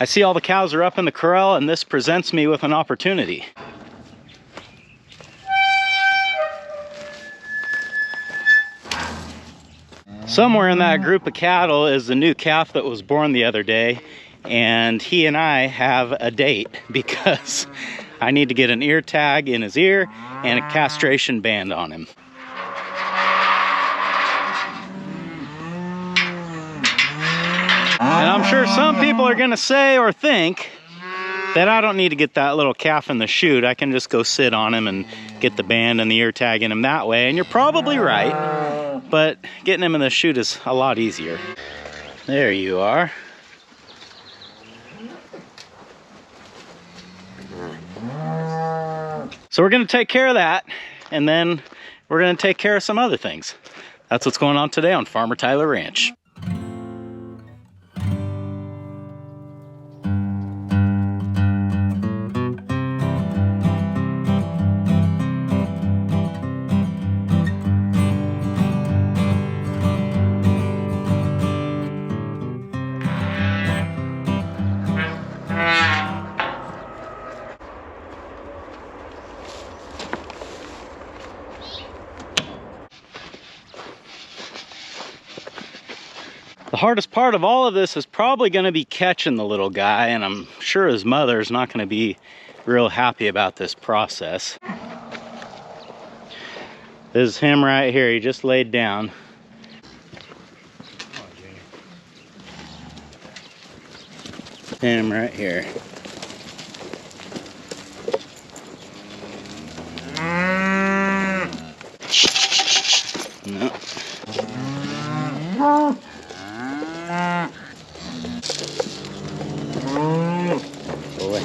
I see all the cows are up in the corral, and this presents me with an opportunity. Somewhere in that group of cattle is the new calf that was born the other day, and he and I have a date because I need to get an ear tag in his ear and a castration band on him. And I'm sure some people are gonna say or think that I don't need to get that little calf in the chute. I can just go sit on him and get the band and the ear tag in him that way. And you're probably right, but getting him in the chute is a lot easier. There you are. So we're gonna take care of that, and then we're gonna take care of some other things. That's what's going on today on Farmer Tyler Ranch. The hardest part of all of this is probably going to be catching the little guy, and I'm sure his mother's not going to be real happy about this process. This is him right here. He just laid down. Him right here. No. Boy.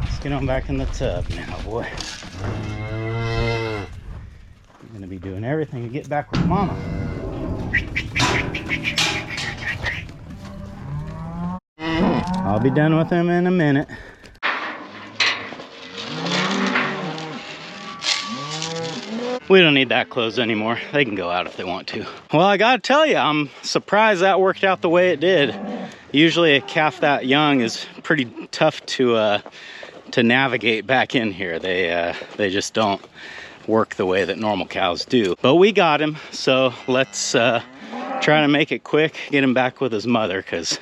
Let's get on back in the tub now, boy. I'm gonna be doing everything to get back with Mama. I'll be done with him in a minute. We don't need that closed anymore. They can go out if they want to. Well, I gotta tell you, I'm surprised that worked out the way it did. Usually a calf that young is pretty tough to navigate back in here. They just don't work the way that normal cows do. But we got him, so let's try to make it quick, get him back with his mother, because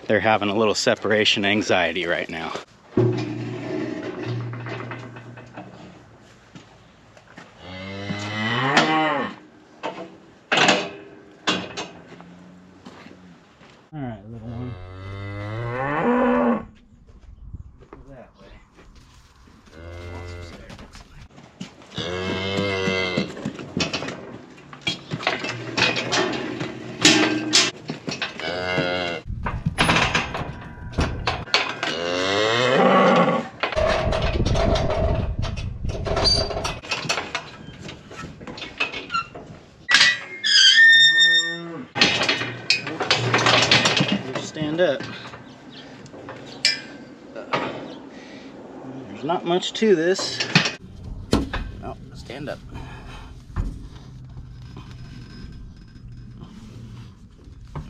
they're having a little separation anxiety right now. All right, little one. That way. Stand up. There's not much to this. Oh, stand up.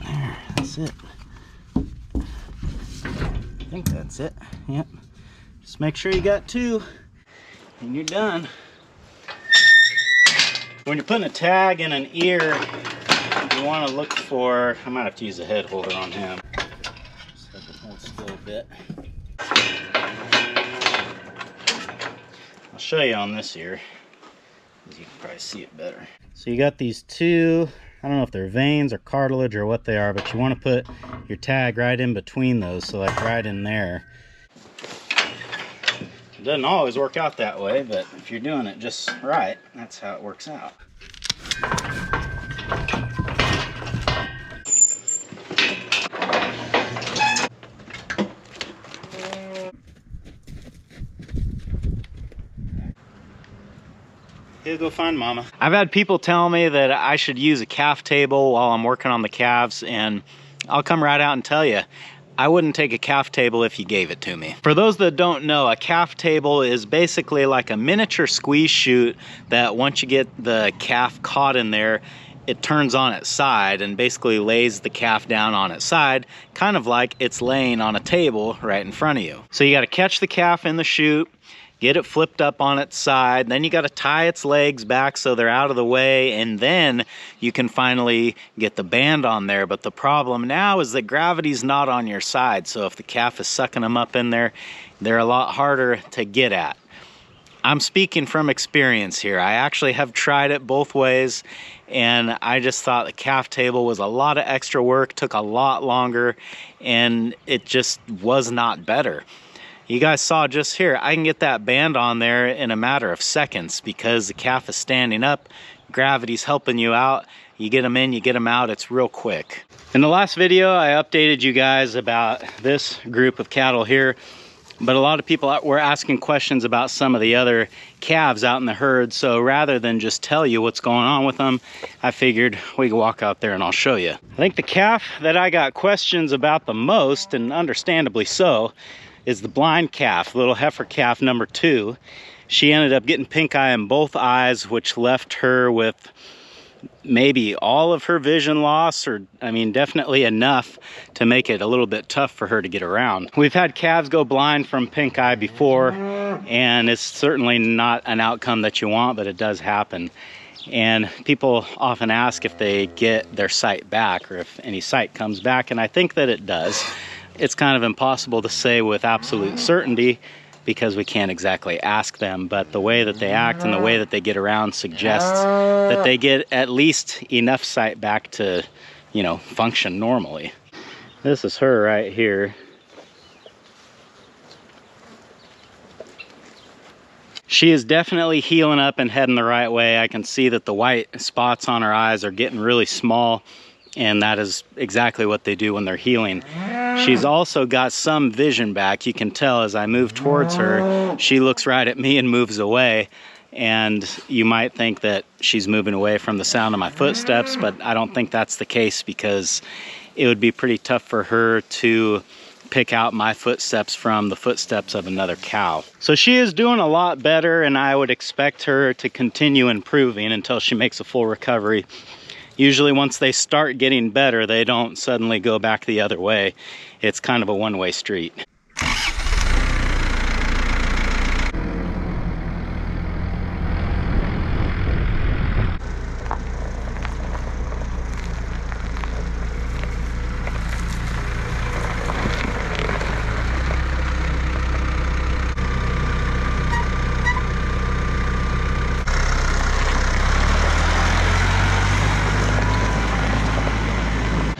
There, that's it. I think that's it. Yep. Just make sure you got two, and you're done. When you're putting a tag in an ear, you want to look for, I might have to use a head holder on him. So I can hold still a bit. I'll show you on this ear, because you can probably see it better. So you got these two, I don't know if they're veins or cartilage or what they are, but you want to put your tag right in between those, so like right in there. It doesn't always work out that way, but if you're doing it just right, that's how it works out. He'll go find Mama. I've had people tell me that I should use a calf table while I'm working on the calves, and I'll come right out and tell you, I wouldn't take a calf table if you gave it to me. For those that don't know, a calf table is basically like a miniature squeeze chute that once you get the calf caught in there, it turns on its side and basically lays the calf down on its side, kind of like it's laying on a table right in front of you. So you got to catch the calf in the chute, get it flipped up on its side, then you got to tie its legs back so they're out of the way, and then you can finally get the band on there. But the problem now is that gravity's not on your side, so if the calf is sucking them up in there, they're a lot harder to get at. I'm speaking from experience here. I actually have tried it both ways, and I just thought the calf table was a lot of extra work, took a lot longer, and it just was not better. You guys saw just here, I can get that band on there in a matter of seconds because the calf is standing up, gravity's helping you out, you get them in, you get them out, it's real quick. In the last video, I updated you guys about this group of cattle here, but a lot of people were asking questions about some of the other calves out in the herd, so rather than just tell you what's going on with them, I figured we could walk out there and I'll show you. I think the calf that I got questions about the most, and understandably so, is the blind calf, little heifer calf number 2. She ended up getting pink eye in both eyes, which left her with maybe all of her vision loss, or I mean definitely enough to make it a little bit tough for her to get around. We've had calves go blind from pink eye before, and it's certainly not an outcome that you want, but it does happen. And people often ask if they get their sight back or if any sight comes back, and I think that it does. It's kind of impossible to say with absolute certainty because we can't exactly ask them, but the way that they act and the way that they get around suggests that they get at least enough sight back to, you know, function normally. This is her right here. She is definitely healing up and heading the right way. I can see that the white spots on her eyes are getting really small, and that is exactly what they do when they're healing. She's also got some vision back. You can tell as I move towards her, she looks right at me and moves away. And you might think that she's moving away from the sound of my footsteps, but I don't think that's the case because it would be pretty tough for her to pick out my footsteps from the footsteps of another cow. So she is doing a lot better, and I would expect her to continue improving until she makes a full recovery. Usually once they start getting better, they don't suddenly go back the other way. It's kind of a one-way street.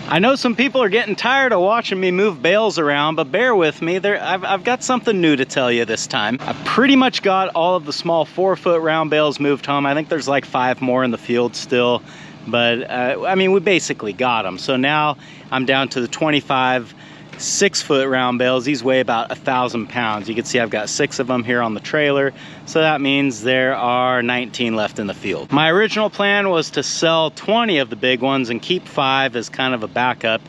I know some people are getting tired of watching me move bales around, but bear with me. I've got something new to tell you this time. I pretty much got all of the small 4-foot round bales moved home. I think there's like 5 more in the field still, but I mean, we basically got them. So now I'm down to the 25 6-foot round bales. These weigh about 1,000 pounds. You can see I've got 6 of them here on the trailer, so that means there are 19 left in the field. My original plan was to sell 20 of the big ones and keep 5 as kind of a backup,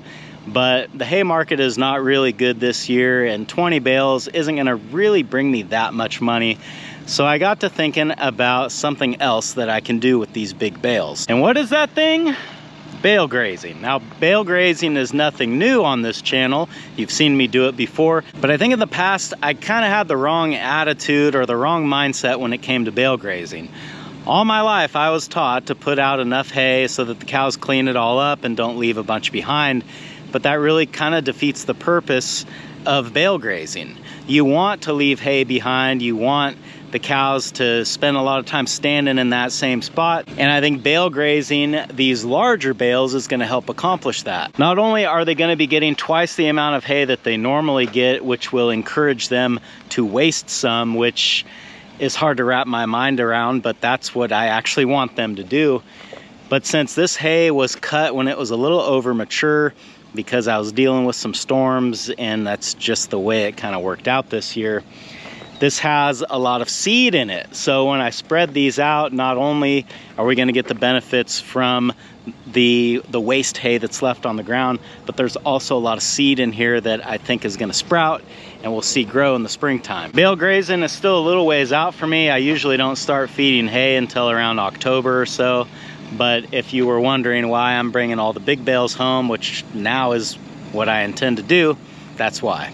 but the hay market is not really good this year, and 20 bales isn't going to really bring me that much money. So I got to thinking about something else that I can do with these big bales. And what is that thing? Bale grazing. Now, bale grazing is nothing new on this channel. You've seen me do it before, but I think in the past I kind of had the wrong attitude or the wrong mindset when it came to bale grazing. All my life I was taught to put out enough hay so that the cows clean it all up and don't leave a bunch behind, but that really kind of defeats the purpose of bale grazing. You want to leave hay behind, you want the cows to spend a lot of time standing in that same spot, and I think bale grazing these larger bales is going to help accomplish that. Not only are they going to be getting twice the amount of hay that they normally get, which will encourage them to waste some, which is hard to wrap my mind around, but that's what I actually want them to do. But since this hay was cut when it was a little over mature, because I was dealing with some storms, and that's just the way it kind of worked out this year, this has a lot of seed in it. So when I spread these out, not only are we going to get the benefits from the waste hay that's left on the ground, but there's also a lot of seed in here that I think is going to sprout and we'll see grow in the springtime. Bale grazing is still a little ways out for me. I usually don't start feeding hay until around October or so. But if you were wondering why I'm bringing all the big bales home, which now is what I intend to do, that's why.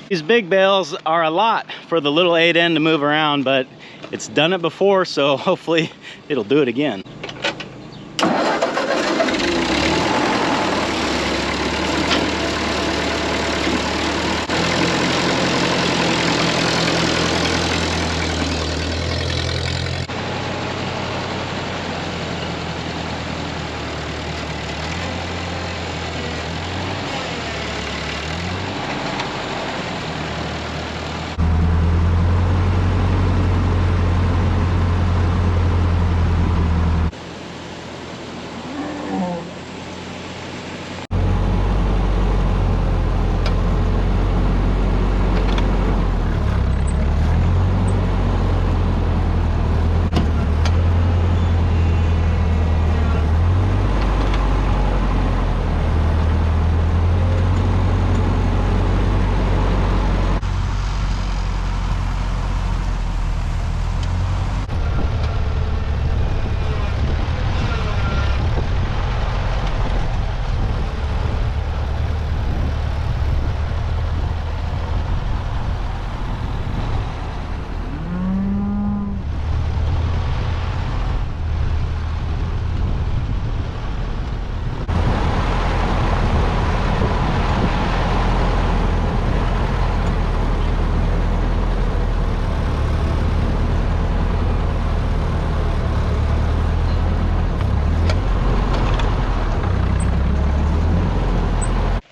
These big bales are a lot for the little 8N to move around, but it's done it before, so hopefully it'll do it again.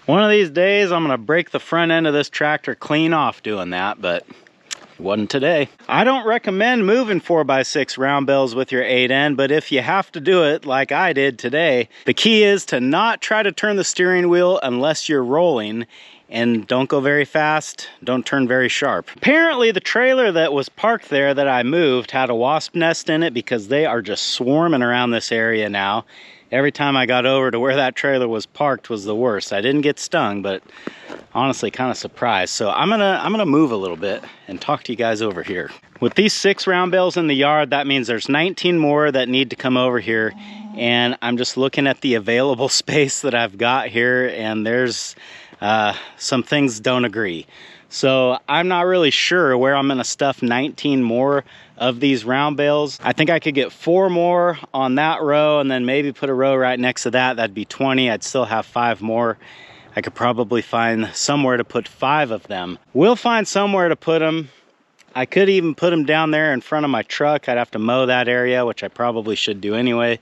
One of these days, I'm gonna break the front end of this tractor clean off doing that, but it wasn't today. I don't recommend moving 4x6 round bales with your 8N, but if you have to do it like I did today, the key is to not try to turn the steering wheel unless you're rolling, and don't go very fast, don't turn very sharp. Apparently the trailer that was parked there that I moved had a wasp nest in it, because they are just swarming around this area now. Every time I got over to where that trailer was parked was the worst. I didn't get stung, but honestly kind of surprised. So I'm gonna move a little bit and talk to you guys over here. With these 6 round bales in the yard, that means there's 19 more that need to come over here. And I'm just looking at the available space that I've got here, and there's some things don't agree. So I'm not really sure where I'm gonna stuff 19 more of these round bales. I think I could get 4 more on that row, and then maybe put a row right next to that. That'd be 20. I'd still have 5 more. I could probably find somewhere to put 5 of them. We'll find somewhere to put them. I could even put them down there in front of my truck. I'd have to mow that area, which I probably should do anyway.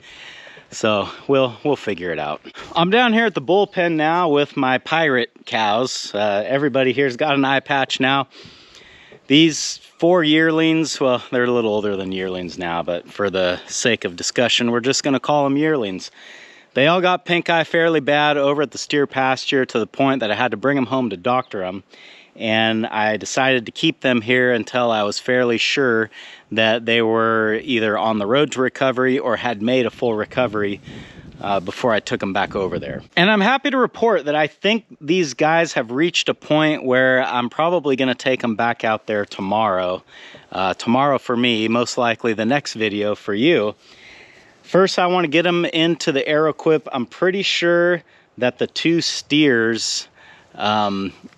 So we'll figure it out. I'm down here at the bullpen now with my pirate cows. Everybody here's got an eye patch now. These 4 yearlings, well, they're a little older than yearlings now, but for the sake of discussion, we're just gonna call them yearlings. They all got pink eye fairly bad over at the steer pasture, to the point that I had to bring them home to doctor them. And I decided to keep them here until I was fairly sure that they were either on the road to recovery or had made a full recovery before I took them back over there. And I'm happy to report that I think these guys have reached a point where I'm probably gonna take them back out there tomorrow. Tomorrow for me, most likely the next video for you. First, I wanna get them into the Arrowquip. I'm pretty sure that the 2 steers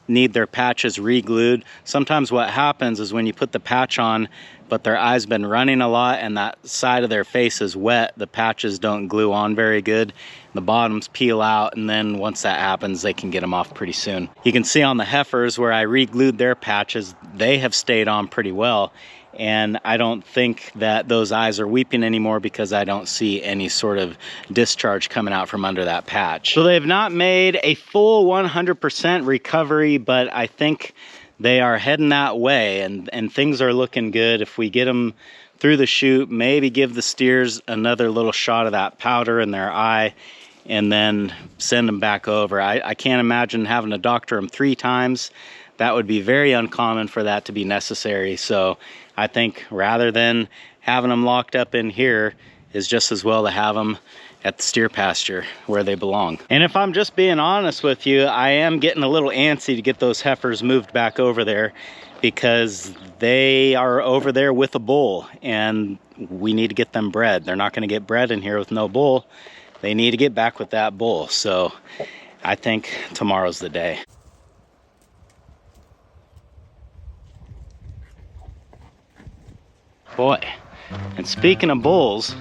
need their patches re-glued. Sometimes what happens is when you put the patch on, but their eye's been running a lot and that side of their face is wet, the patches don't glue on very good. The bottoms peel out, and then once that happens, they can get them off pretty soon. You can see on the heifers where I re-glued their patches, they have stayed on pretty well. And I don't think that those eyes are weeping anymore, because I don't see any sort of discharge coming out from under that patch. So they've not made a full 100% recovery, but I think they are heading that way, and things are looking good. If we get them through the chute, maybe give the steers another little shot of that powder in their eye, and then send them back over. I can't imagine having to doctor them 3 times. That would be very uncommon for that to be necessary. So I think rather than having them locked up in here, is just as well to have them at the steer pasture where they belong. And if I'm just being honest with you, I am getting a little antsy to get those heifers moved back over there, because they are over there with a bull and we need to get them bred. They're not going to get bred in here with no bull. They need to get back with that bull. So I think tomorrow's the day. Boy, and speaking of bulls,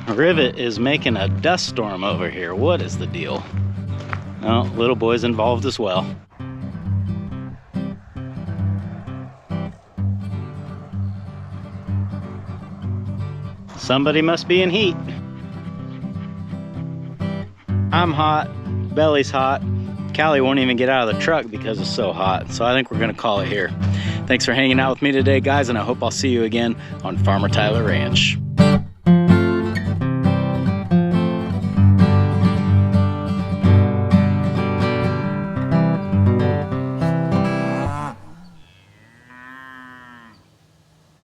Rivet is making a dust storm over here. What is the deal? Oh, little boy's involved as well. Somebody must be in heat. I'm hot, Belly's hot. Callie won't even get out of the truck because it's so hot. So I think we're gonna call it here. Thanks for hanging out with me today, guys, and I hope I'll see you again on Farmer Tyler Ranch.